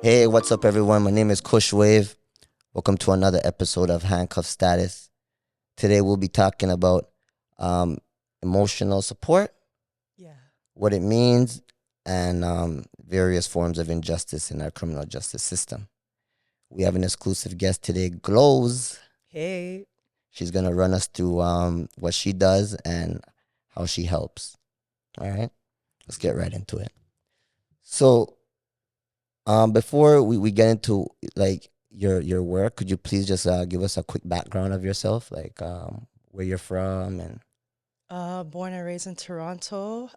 Hey, what's up, everyone? My name is Kush Wave. Welcome to another episode of Handcuff Status. Today, we'll be talking about emotional support, Yeah. what it means, and various forms of injustice in our criminal justice system. We have an exclusive guest today, Glowz. Hey. She's going to run us through what she does and how she helps. All right, let's get right into it. So, before we get into like your work, could you please just give us a quick background of yourself, like where you're from and Born and raised in Toronto,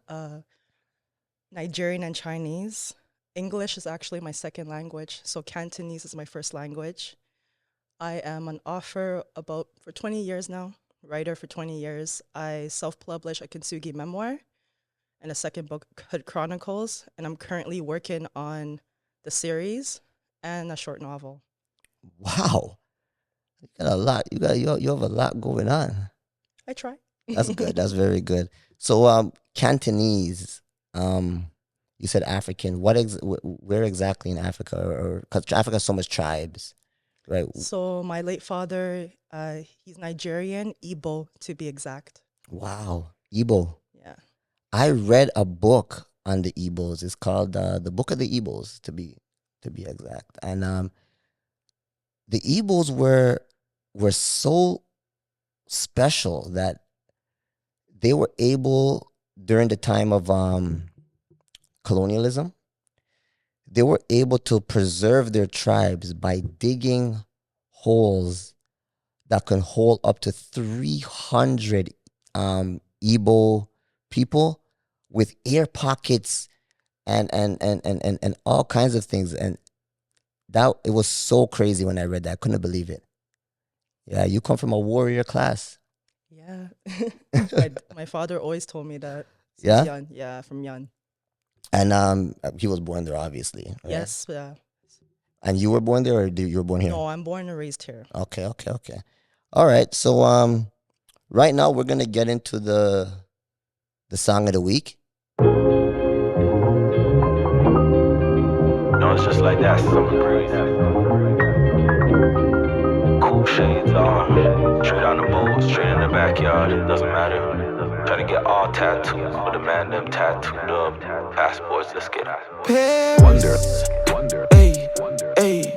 Nigerian and Chinese. English is actually my second language, so Cantonese is my first language. I am an author for 20 years now, writer for 20 years. I self-published a Kintsugi memoir and a second book, Hood Chronicles, and I'm currently working on the series and a short novel. wow, you got a lot. You have a lot going on. I try. That's good. That's very good. So Cantonese, you said African. Where exactly in Africa, or because Africa has so much tribes, right? So my late father, he's Nigerian, Igbo to be exact. Wow, Igbo. Yeah. I read a book on the Igbos. It's called the Book of the Igbos, to be exact. And the Igbos were so special that they were able, during the time of colonialism, they were able to preserve their tribes by digging holes that can hold up to 300 Igbo people, with air pockets and all kinds of things. And that, it was so crazy when I read that. I couldn't believe it. Yeah, you come from a warrior class. Yeah. my father always told me that since Yeah? young. Yeah, from young. And he was born there, obviously. Right? Yes. Yeah. And you were born there, or you were born here? No, I'm born and raised here. Okay. All right. So right now we're gonna get into the song of the week. No, it's just like that. Summer breeze. Cool shades on. Straight on the boat, straight in the backyard. It doesn't matter. Try to get all tattoos, but the man them tattooed up. Passports, let's get out. Paris, wonder, ayy, ayy,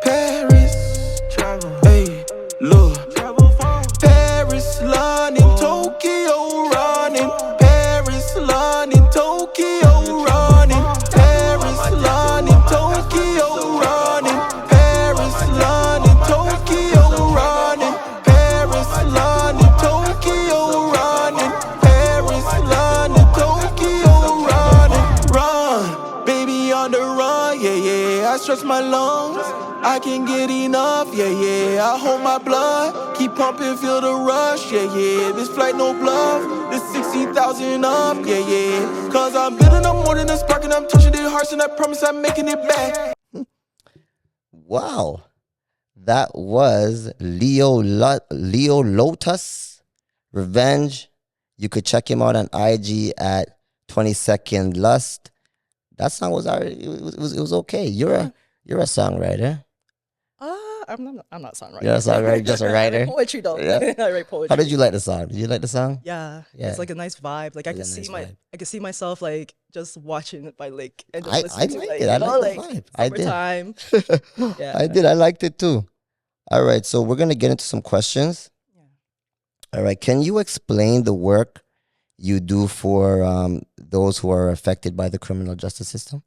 Paris, travel, ayy, look, travel far. Paris, London, Tokyo, running. Paris, London, Tokyo, running. Paris, London, Tokyo, running. Paris, London, Tokyo, running. Paris, London, Tokyo, running. Paris, London, Tokyo, running. Run, baby on the run, yeah, yeah. I stretch my lungs, I can't get enough, yeah, yeah. I hold my blood, keep pumping, feel the rush, yeah, yeah. This flight no bluff, this 60,000 up, yeah, yeah. Cause I'm building up more than a spark, and I'm touching their hearts, and I promise I'm making it back. Wow, that was Leo Lotus, Revenge. You could check him out on IG at 22nd Lust. That song was already, it was okay. You're a songwriter. I'm not a songwriter. You're a songwriter, just a writer. Poetry though. Yeah. I write poetry. How did you like the song? Did you like the song? Yeah. Yeah. It's like a nice vibe. Like I It's can a see nice vibe. I can see myself like just watching it by lake and just I listening to liked like, it. I you know, liked the like vibe. I did. summertime. Yeah. I did. I liked it too. All right, so we're gonna get into some questions. Yeah. All right, can you explain the work you do for those who are affected by the criminal justice system?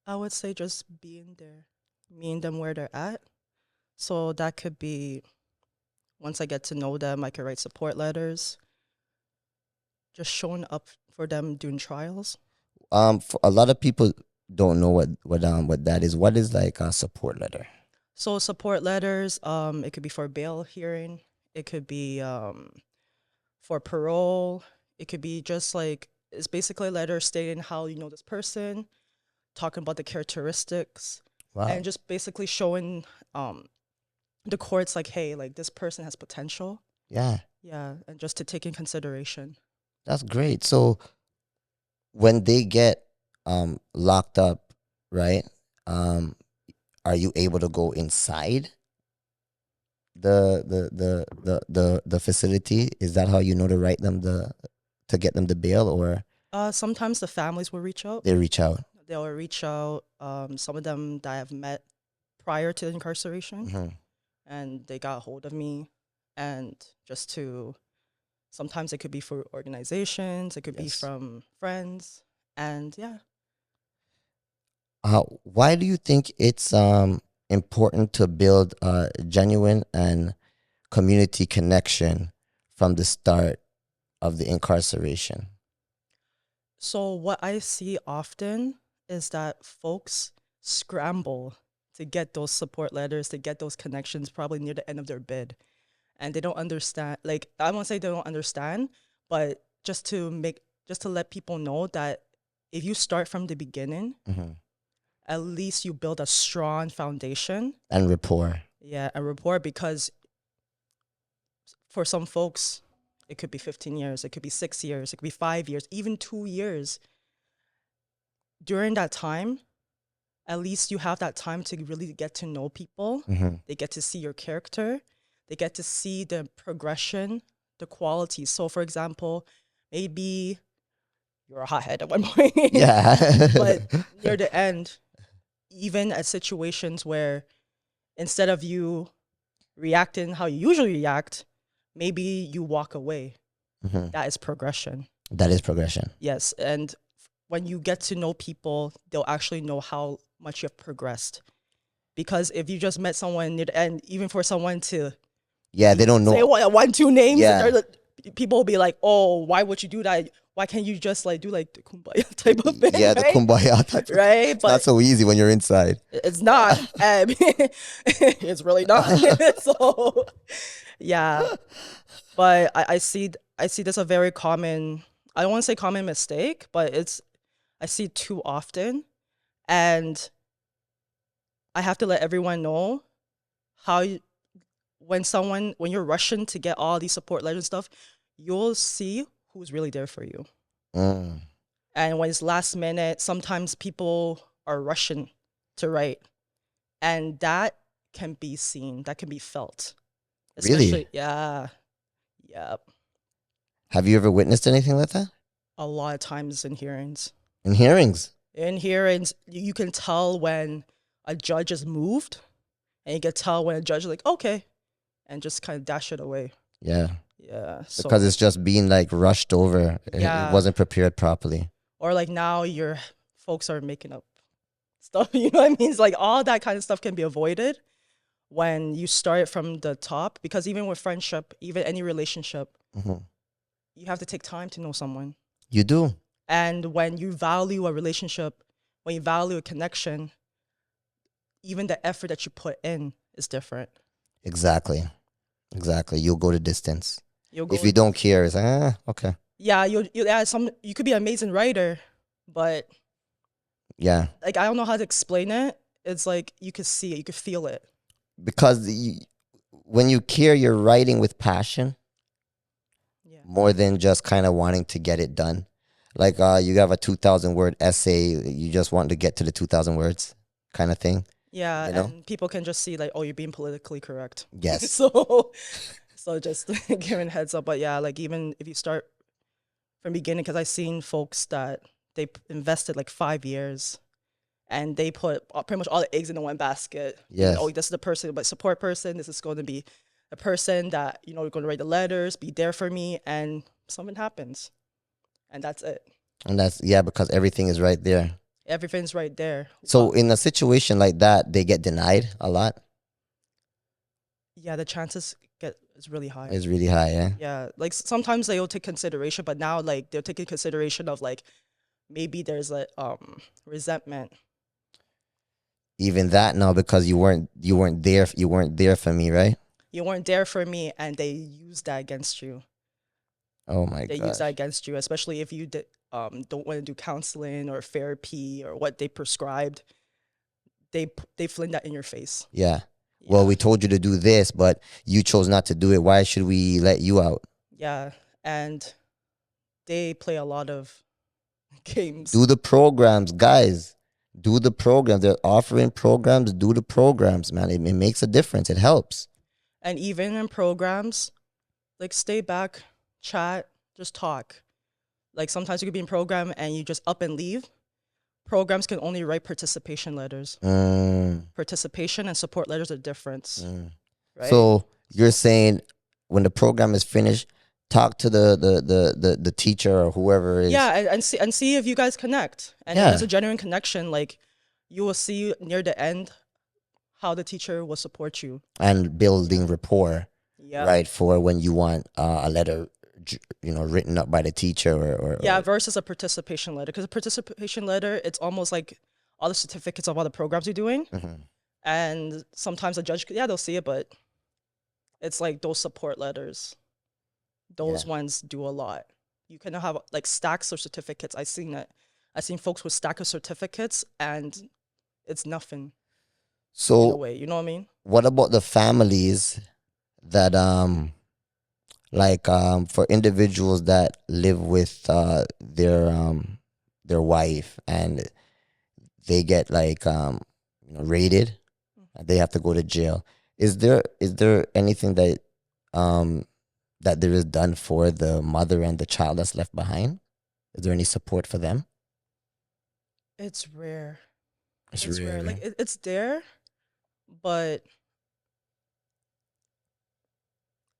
I would say just being there, meeting them where they're at. So that could be, once I get to know them, I could write support letters. Just showing up for them during trials. For a lot of people don't know what that is. What is like a support letter? So support letters, it could be for bail hearing. It could be for parole. It could be just like, it's basically a letter stating how you know this person, talking about the characteristics, Wow. and just basically showing the courts like, hey, like this person has potential. Yeah. Yeah, and just to take in consideration. That's great. So when they get locked up, right? Are you able to go inside the facility? Is that how you know to write them to get them the bail, or Sometimes the families will reach out. they reach out? They'll reach out. Some of them that I've met prior to incarceration, Mm-hmm. and they got a hold of me, and just to, sometimes it could be for organizations, it could be Yes. from friends, and yeah. Why do you think it's important to build a genuine and community connection from the start of the incarceration? So what I see often is that folks scramble to get those support letters, to get those connections probably near the end of their bid. And they don't understand, like, I won't say they don't understand, but just to let people know that if you start from the beginning, Mm-hmm. at least you build a strong foundation. And rapport. Yeah, a rapport, because for some folks, it could be 15 years, it could be 6 years, it could be 5 years, even 2 years. During that time, at least you have that time to really get to know people. Mm-hmm. They get to see your character. They get to see the progression, the qualities. So, for example, maybe you're a hothead at one point. Yeah. But near the end, even at situations where instead of you reacting how you usually react, maybe you walk away. Mhm. That is progression. That is progression. Yes. And when you get to know people, they'll actually know how much you have progressed. Because if you just met someone near the end, even for someone to Yeah, they don't say know. one, two names, Yeah. people will be like, oh, why would you do that? Why can't you just like do like the kumbaya type of thing? Yeah, the right? kumbaya type. Right? It's not so easy when you're inside. It's not. It's really not. So, yeah. But I see this a very common, I don't want to say common mistake, but I see it too often. And I have to let everyone know when you're rushing to get all these support letters and stuff, you'll see who's really there for you. Mm. And when it's last minute, sometimes people are rushing to write. And that can be seen, that can be felt. Really? Yeah. Yeah. Have you ever witnessed anything like that? A lot of times in hearings. In hearings? In hearings, you can tell when a judge is moved, and you can tell when a judge is like, okay, and just kind of dash it away. Yeah. Yeah. So, Because it's just being like rushed over. Yeah. It wasn't prepared properly. or like now your folks are making up stuff, you know what I mean? It's like all that kind of stuff can be avoided when you start from the top, because even with friendship, even any relationship, Mhm. you have to take time to know someone. You do. And when you value a relationship, when you value a connection, even the effort that you put in is different. Exactly. Exactly. You'll go the distance. You'll go, If you don't care, it's like, okay. yeah, you could be an amazing writer, but Yeah. like I don't know how to explain it. It's like you could see it, you could feel it. Because when you care, you're writing with passion Yeah. more than just kind of wanting to get it done. Like you have a 2,000 word essay, you just want to get to the 2,000 words kind of thing. Yeah, You know? and people can just see like, oh, you're being politically correct. Yes. So just giving heads up. But yeah, like even if you start from beginning, because I've seen folks that they invested like 5 years and they put pretty much all the eggs in the one basket. Yes. Oh, this is the person, but support person. This is going to be the person that, you know, you're going to write the letters, be there for me, and something happens. And that's it. And that's, yeah, because everything is right there. Everything's right there. So in a situation like that, they get denied a lot. Yeah, the chances is really high. It's really high, yeah? Yeah, like sometimes they'll take consideration, but now like they'll take in consideration of like maybe there's a resentment. Even that now, because you weren't there for me, right? You weren't there for me, and they use that against you. Oh my They god. use that against you, especially if you don't want to do counseling or therapy or what they prescribed. They fling that in your face. Yeah. Well, we told you to do this, but you chose not to do it. Why should we let you out? Yeah, and they play a lot of games. Do the programs, guys. Do the program. They're offering programs. Do the programs, man. It makes a difference. It helps. And even in programs, like stay back, chat, just talk. Like sometimes you could be in program and you just up and leave. Programs can only write participation letters. Participation and support letters are different. Right? So you're saying when the program is finished, talk to the teacher or whoever it is. Yeah, and see if you guys connect. And if there's a genuine connection, like you will see near the end how the teacher will support you. And building rapport, right? For when you want a letter, written up by the teacher or versus a participation letter. Because a participation letter, it's almost like all the certificates of all the programs you're doing. And sometimes a judge, they'll see it, but it's like those support letters. Those ones do a lot. You can have like stacks of certificates. I've seen it. I've seen folks with stacks of certificates and it's nothing. So in a way, you know what I mean? What about the families that for individuals that live with their wife and they get raided, they have to go to jail. Is there anything that that there is done for the mother and the child that's left behind? Is there any support for them? It's rare. It's rare. Like it's there, but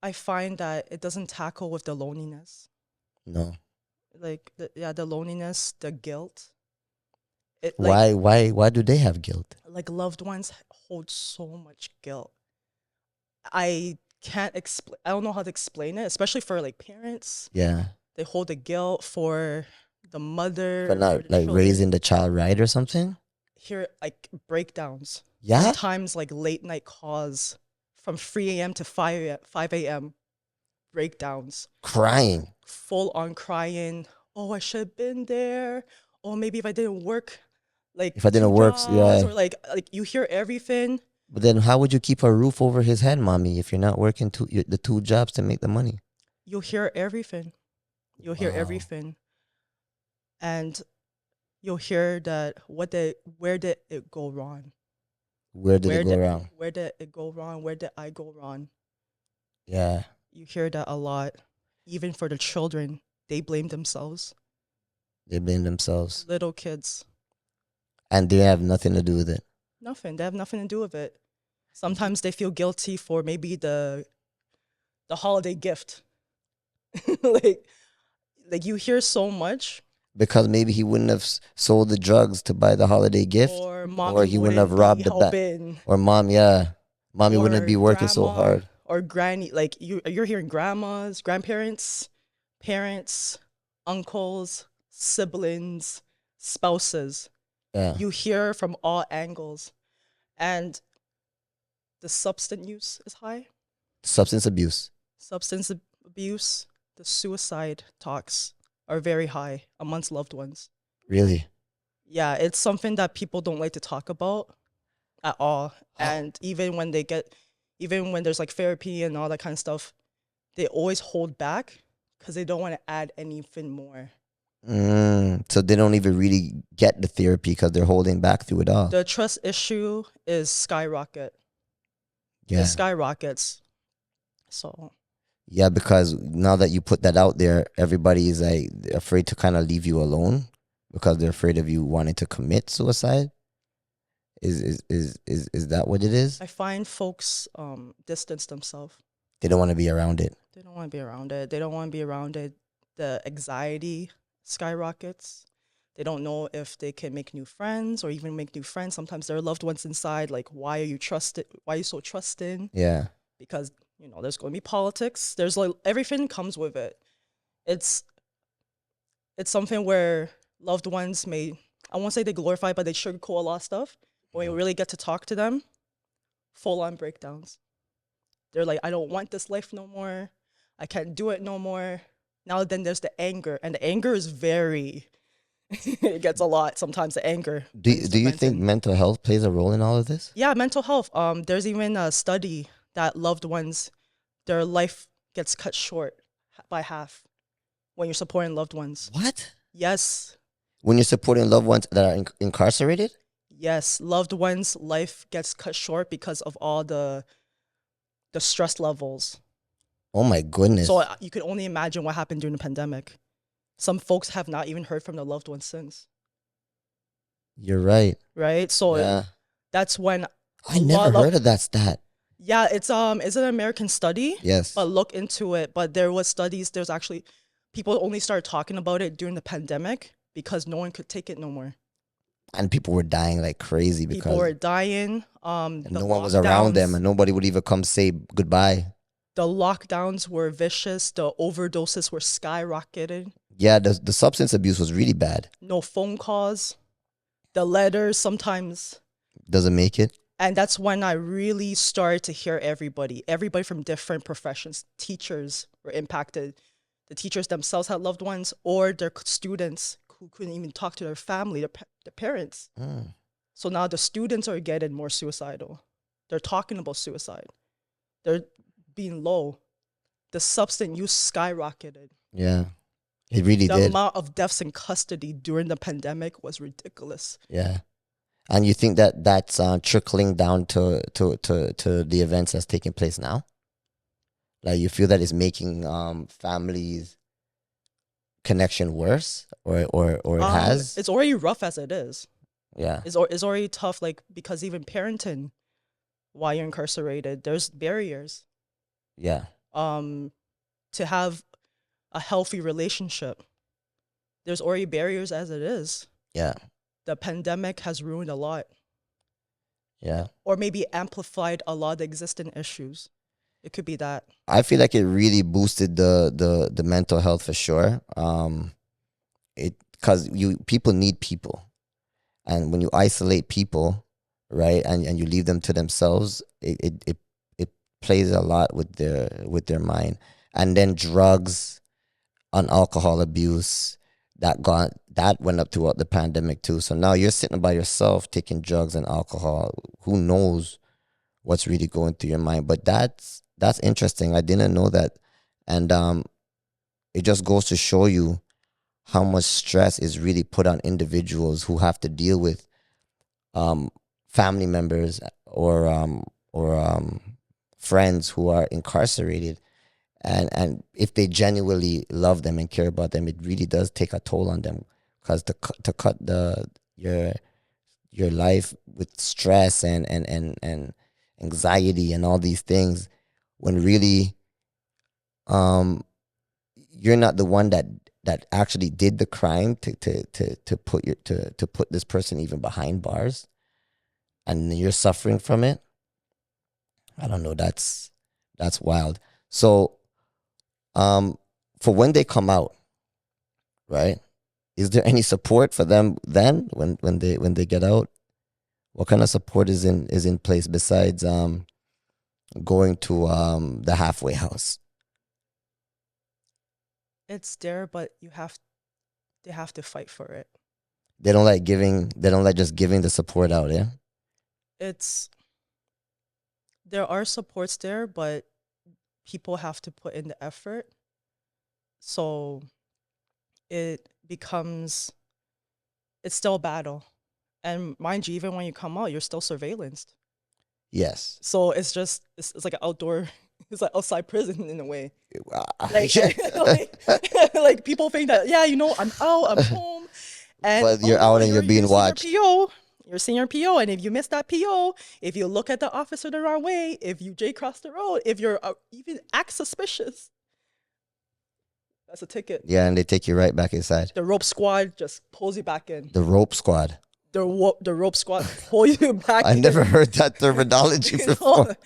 I find that it doesn't tackle with the loneliness. No. Like the loneliness, the guilt. Why do they have guilt? Like loved ones hold so much guilt. I can't explain. I don't know how to explain it, especially for like parents. Yeah. They hold the guilt for the mother. For not like raising the child right or something? Hear like breakdowns. Yeah. Sometimes like late night calls from 3 a.m. to 5 a.m. breakdowns. Crying. Full on crying. Oh, I should have been there. Oh, maybe if I didn't work, or like you hear everything. But then how would you keep a roof over his head, mommy, if you're not working the two jobs to make the money? You'll hear everything. You'll hear everything. And you'll hear that where did it go wrong? Where did it go wrong? Where did it go wrong? Where did I go wrong? Yeah. You hear that a lot. Even for the children, they blame themselves. They blame themselves. Little kids. And they have nothing to do with it. Nothing. They have nothing to do with it. Sometimes they feel guilty for maybe the holiday gift. like you hear so much. Because maybe he wouldn't have sold the drugs to buy the holiday gift. Or he wouldn't have robbed the bank. Or mommy wouldn't be working so hard. Or granny, like you're hearing grandmas, grandparents, parents, uncles, siblings, spouses. Yeah. You hear from all angles. And the substance use is high. Substance abuse. The suicide talks are very high amongst loved ones. Really? Yeah, it's something that people don't like to talk about at all. And even when there's like therapy and all that kind of stuff, they always hold back because they don't want to add anything more. So they don't even really get the therapy because they're holding back through it all. The trust issue is skyrocket. Yeah. It skyrockets. So. Yeah, because now that you put that out there, everybody is like afraid to kind of leave you alone because they're afraid of you wanting to commit suicide. Is that what it is? I find folks distance themselves. They don't want to be around it. They don't want to be around it. The anxiety skyrockets. They don't know if they can make new friends or even make new friends. Sometimes there are loved ones inside. Like, why are you so trusting? Yeah. Because, there's going to be politics. There's like everything comes with it. It's something where loved ones I won't say they glorify, but they sugarcoat a lot of stuff. When you really get to talk to them, full on breakdowns. They're like, I don't want this life no more. I can't do it no more. Now then there's the anger, and the anger is it gets a lot sometimes, the anger. Do you think mental health plays a role in all of this? Yeah, mental health. There's even a study that loved ones, their life gets cut short by half when you're supporting loved ones. What? Yes. When you're supporting loved ones that are incarcerated? Yes, loved ones' life gets cut short because of all the stress levels. Oh my goodness. So you can only imagine what happened during the pandemic. Some folks have not even heard from their loved ones since. You're right. Right? So Yeah. that's when I never heard of that stat. yeah, it's an American study. Yes. But look into it. But there's actually people only started talking about it during the pandemic because no one could take it no more. And people were dying like crazy because People were dying. and no one was around them, and nobody would even come say goodbye. The lockdowns were vicious. The overdoses were skyrocketed. Yeah, the substance abuse was really bad. No phone calls. The letters sometimes. Doesn't make it. And that's when I really started to hear everybody from different professions. Teachers were impacted. The teachers themselves had loved ones, or their students who couldn't even talk to their family, their parents. So now the students are getting more suicidal. They're talking about suicide. They're being low. The substance use skyrocketed. Yeah, it really The did. amount of deaths in custody during the pandemic was ridiculous. Yeah, and you think that that's trickling down to the events that's taking place now? Like, you feel that it's making families connection worse, or it has? It's already rough as it is. Yeah. It's already tough, like, because even parenting while you're incarcerated, there's barriers. Yeah. To have a healthy relationship, there's already barriers as it is. Yeah. The pandemic has ruined a lot, Yeah. or maybe amplified a lot of the existing issues. It could be that. I feel like it really boosted the mental health for sure. Because people need people, and when you isolate people, right, and you leave them to themselves, it plays a lot with their mind. And then drugs and alcohol abuse that went up throughout the pandemic too. So now you're sitting by yourself taking drugs and alcohol. Who knows what's really going through your mind? But that's interesting. I didn't know that. And it just goes to show you how much stress is really put on individuals who have to deal with family members or friends who are incarcerated. And if they genuinely love them and care about them, it really does take a toll on them. Because to cut your life with stress and anxiety and all these things, when really you're not the one that actually did the crime to put this person even behind bars, and you're suffering from it. I don't know. That's wild. So, for when they come out, right? Is there any support for them then when they get out? What kind of support is in place besides going to the halfway house? It's there, but they have to fight for it. They don't like just giving the support out, yeah? There are supports there, but people have to put in the effort. So it's still a battle. And mind you, even when you come out, you're still surveillanced. Yes. So it's like an outdoor, it's like outside prison in a way. Like people think that, yeah, I'm out, I'm home. And but you're out and you're being watched. You're seeing your PO, and if you miss that PO, if you look at the officer the wrong way, if you J-cross the road, if you're even act suspicious, that's a ticket. Yeah, and they take you right back inside. The rope squad just pulls you back in. The rope squad. The rope squad pull you back I in. never heard that terminology before.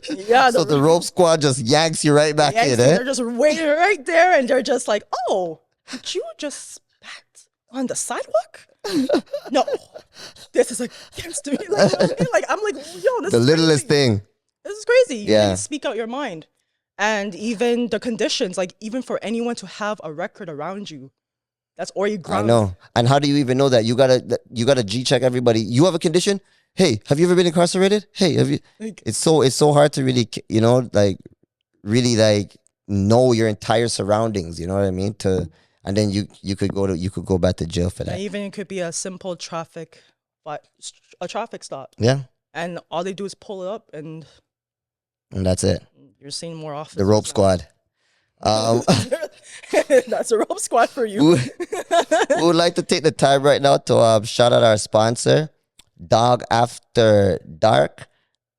Yeah. So the rope squad just yanks you right back in, eh? They're just waiting right there, and they're just like, oh, did you just spat on the sidewalk? No, this is against me. I'm like, yo, this the is littlest crazy. thing. This is crazy. You Yeah. need to speak out your mind. And even the conditions, like even for anyone to have a record around you, that's already grounded. I know. And how do you even know that? You gotta G-check everybody. You have a condition? Hey, have you ever been incarcerated? Hey, have you? It's so hard to really, really know your entire surroundings. You know what I mean? And then you could go back to jail for that. And even it could be a simple traffic a traffic stop, Yeah, and all they do is pull it up, and and that's it. you're seeing more officers. The rope now. squad. That's a rope squad for you. We would like to take the time right now to shout out our sponsor, Dog After Dark,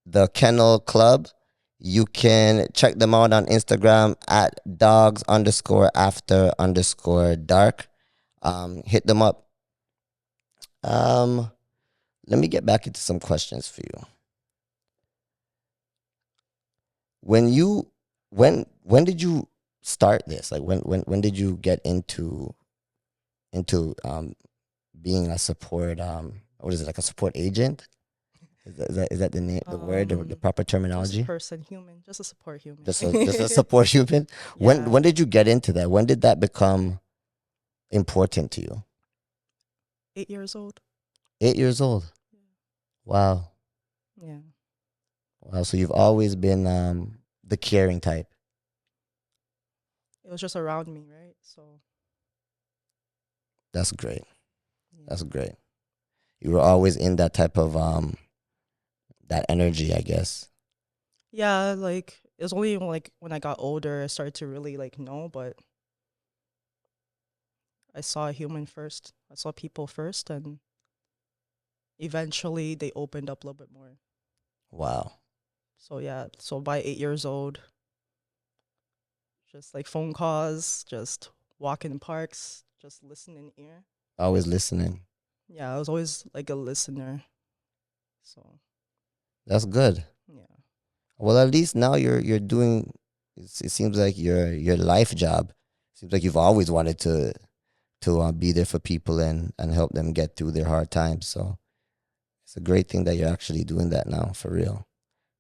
the Kennel Club. You can check them out on Instagram at dogs_after_dark. Hit them up. Let me get back into some questions for you. When did you start this? Like when did you get into being a support what is it, like a support agent? Is that the name, the word, or the proper terminology? Just a support human. Just a support human. Yeah. When did you get into that? When did that become important to you? 8 years old. 8 years old. Wow. Yeah. Wow. So you've always been the caring type. It was just around me, right? So That's great. yeah. That's great. You were always in that type of that energy, I guess. Yeah, like it was only like when I got older I started to really like know, but I saw a human first. I saw people first, and eventually they opened up a little bit more. Wow. So yeah, so by 8 years old, just like phone calls, just walking in parks, just listening ear. Always listening. Yeah, I was always like a listener. So That's good. yeah. Well, at least now you're doing. It seems like your life job. Seems like you've always wanted to be there for people and help them get through their hard times. So it's a great thing that you're actually doing that now, for real.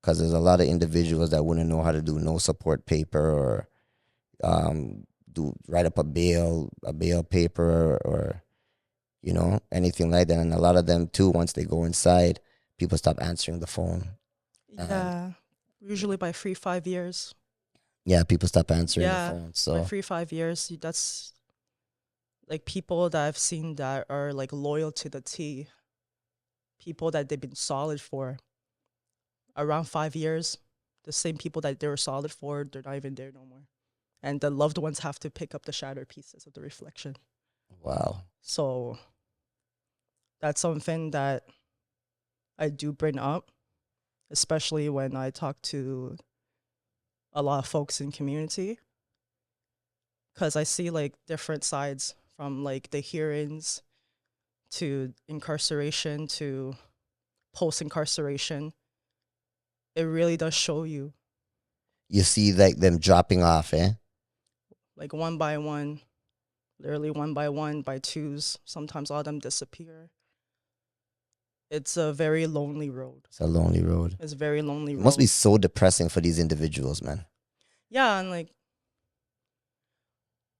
Because there's a lot of individuals that wouldn't know how to do no support paper, or write up a bail paper, or anything like that. And a lot of them too, once they go inside, people stop answering the phone. Yeah. Usually by 3-5 years. Yeah, people stop answering Yeah, the phone. By So 3-5 years, that's like people that I've seen that are like loyal to the T. People that they've been solid for around 5 years. The same people that they were solid for, they're not even there no more. And the loved ones have to pick up the shattered pieces of the reflection. wow. So that's something that I do bring up, especially when I talk to a lot of folks in community, because I see like different sides, from like the hearings to incarceration to post-incarceration. It really does show you, You see like them dropping off, eh? like one by one, literally one by one, by twos. Sometimes all of them disappear. It's a very lonely road. It's a lonely road. It's a very lonely It road. must be so depressing for these individuals, man. Yeah, and like,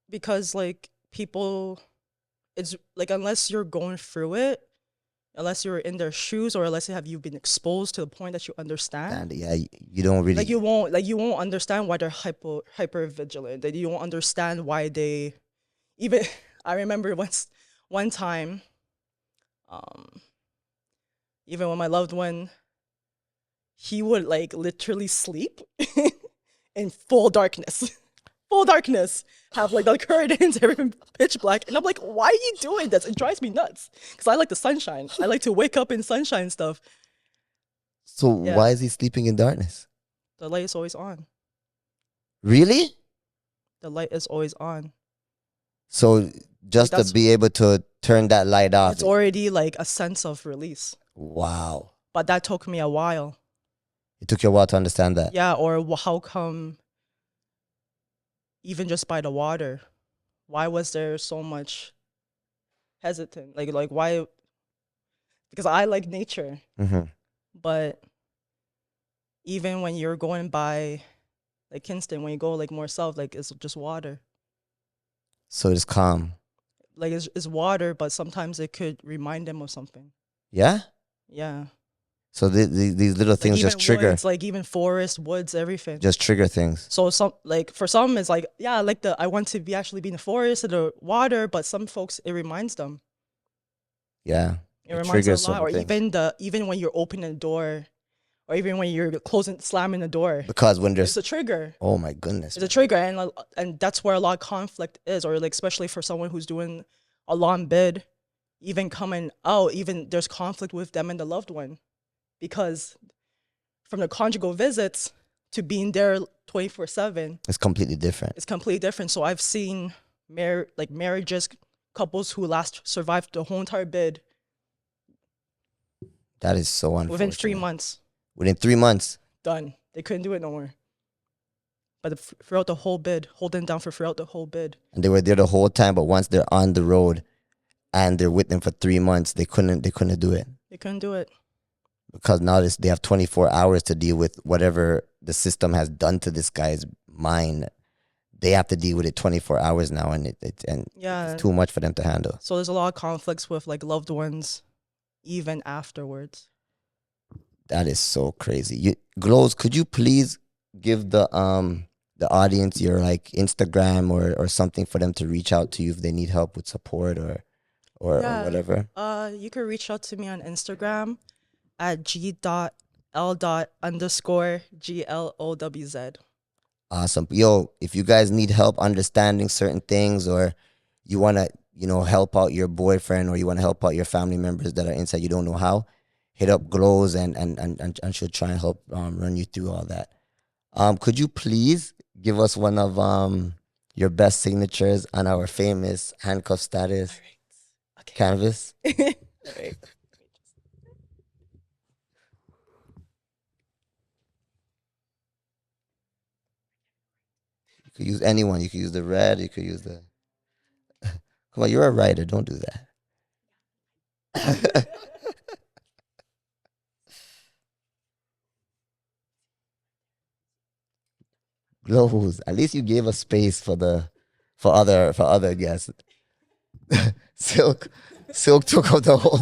because like people, it's like, unless you're going through it, unless you're in their shoes, or unless you've been exposed to the point that you understand, And yeah, you don't really. like you won't understand why they're hyper vigilant. That you won't understand why they even. I remember one time, even when my loved one, he would like literally sleep in full darkness. Full darkness, have like the curtains, everything pitch black, and I'm like, why are you doing this? It drives me nuts, because I like the sunshine. I like to wake up in sunshine and stuff. So Yeah. why is he sleeping in darkness? The light is always on. Really? The light is always on. So just Like, to be able to turn that light off. It's already like a sense of release. Wow. But that took me a while. It took you a while to understand that. Yeah, or how come even just by the water, why was there so much hesitant? Like why? Because I like nature, Mm-hmm. but even when you're going by like Kingston, when you go like more south, like it's just water. So it's calm. Like it's water, but sometimes it could remind them of something. Yeah? Yeah. So these little things Like just even trigger. woods, like even forest, woods, everything. Just trigger things. So some, like for some it's like, yeah, I want to actually be in the forest or the water, but some folks it reminds them. Yeah. It It reminds me a triggers lot. Or certain things. even when you're opening the door, or even when you're slamming the door, Because when it's there's, a trigger. oh my goodness, It's a trigger, and that's where a lot of conflict is, or like especially for someone who's doing a long bid, even coming out, even there's conflict with them and the loved one, because from the conjugal visits to being there 24/7, it's completely different. it's completely different. So I've seen marriages, couples who survived the whole entire bid That is so unfortunate. within 3 months. Within 3 months. Done. They couldn't do it no more. But throughout the whole bid, holding down throughout the whole bid. And they were there the whole time, but once they're on the road and they're with them for 3 months, they couldn't do it. They couldn't do it. Because now they have 24 hours to deal with whatever the system has done to this guy's mind. They have to deal with it 24 hours now, and it's too much for them to handle. So there's a lot of conflicts with like loved ones, even afterwards. That is so crazy. Glowz, could you please give the audience your like Instagram or something for them to reach out to you if they need help with support or whatever? You can reach out to me on Instagram at g.l._glowz. Awesome. Yo, if you guys need help understanding certain things, or you want to, help out your boyfriend, or you want to help out your family members that are inside, you don't know how, hit up Glowz and she'll try and help run you through all that. Could you please give us one of your best signatures on our famous Handcuff Status canvas? All right. You could use anyone. You could use the red. You could use the... Come on, you're a writer. Don't do that. Glowz. At least you gave a space for other guests. Silk took up the whole.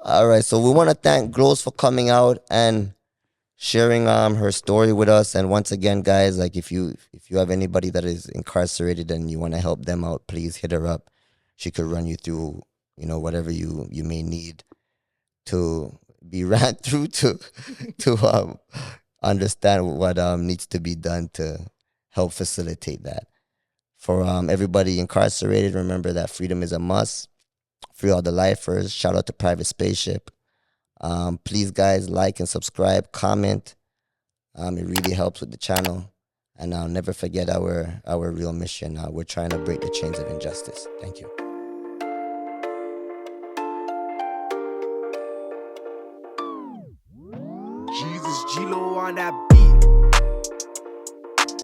All right, so we want to thank Glowz for coming out and sharing her story with us. And once again, guys, like if you have anybody that is incarcerated and you want to help them out, please hit her up. She could run you through, whatever you may need to be ran through to understand what needs to be done to help facilitate that. For everybody incarcerated, remember that freedom is a must. Free all the lifers. Shout out to Private Spaceship. Please, guys, like and subscribe, comment. It really helps with the channel. And never forget our real mission. We're trying to break the chains of injustice. Thank you. Jesus G-Lo on that beat.